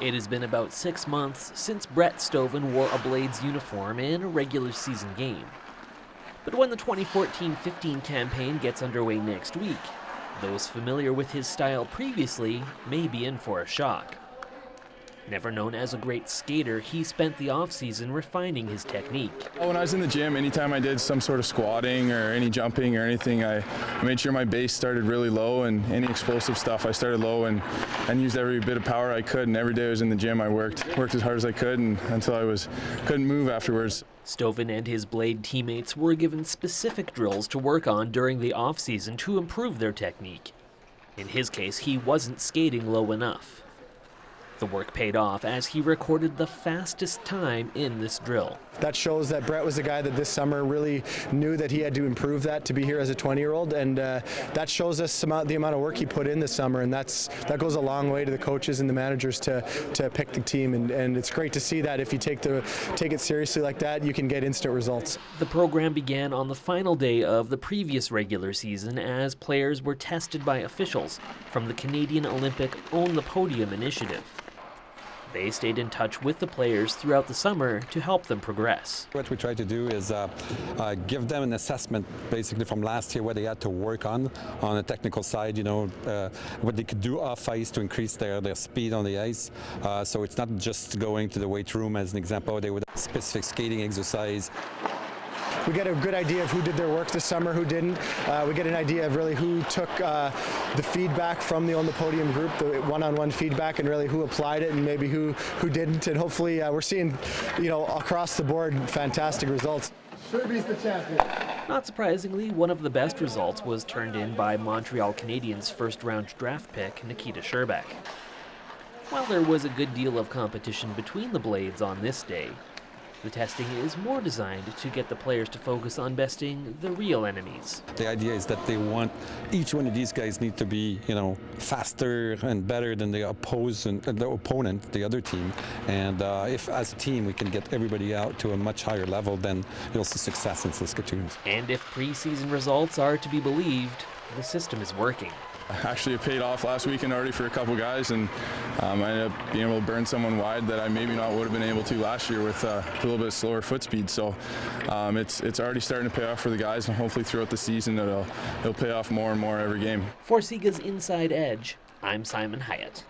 It has been about 6 months since Brett Stoven wore a Blades uniform in a regular season game. But when the 2014-15 campaign gets underway next week, those familiar with his style previously may be in for a shock. Never known as a great skater, he spent the offseason refining his technique. When I was in the gym, anytime I did some sort of squatting or any jumping or anything, I made sure my base started really low, and any explosive stuff I started low and used every bit of power I could. And every day I was in the gym, I worked as hard as I could until I couldn't move afterwards. Stoven and his Blade teammates were given specific drills to work on during the offseason to improve their technique. In his case, he wasn't skating low enough. The work paid off as he recorded the fastest time in this drill. That shows that Brett was a guy that this summer really knew that he had to improve that to be here as a 20-year-old, and that shows us the amount of work he put in this summer, and that goes a long way to the coaches and the managers to pick the team, and it's great to see that if you take it seriously like that, you can get instant results. The program began on the final day of the previous regular season as players were tested by officials from the Canadian Olympic Own the Podium initiative. They stayed in touch with the players throughout the summer to help them progress. What we try to do is give them an assessment basically from last year, what they had to work on the technical side, what they could do off ice to increase their speed on the ice. So it's not just going to the weight room as an example. They would have specific skating exercise. We get a good idea of who did their work this summer, who didn't. We get an idea of really who took the feedback from the On the Podium group, the one-on-one feedback, and really who applied it and maybe who didn't. And hopefully we're seeing, across the board, fantastic results. Sherby's the champion. Not surprisingly, one of the best results was turned in by Montreal Canadiens' first-round draft pick, Nikita Scherbak. While there was a good deal of competition between the Blades on this day, the testing is more designed to get the players to focus on besting the real enemies. The idea is that they want each one of these guys need to be, faster and better than the opponent, the other team. And if as a team we can get everybody out to a much higher level, then you'll see success in Saskatoon. And if preseason results are to be believed, the system is working. Actually, it paid off last weekend already for a couple guys, and I ended up being able to burn someone wide that I maybe not would have been able to last year with a little bit slower foot speed. So it's already starting to pay off for the guys, and hopefully throughout the season it'll pay off more and more every game. For Sega's Inside Edge, I'm Simon Hyatt.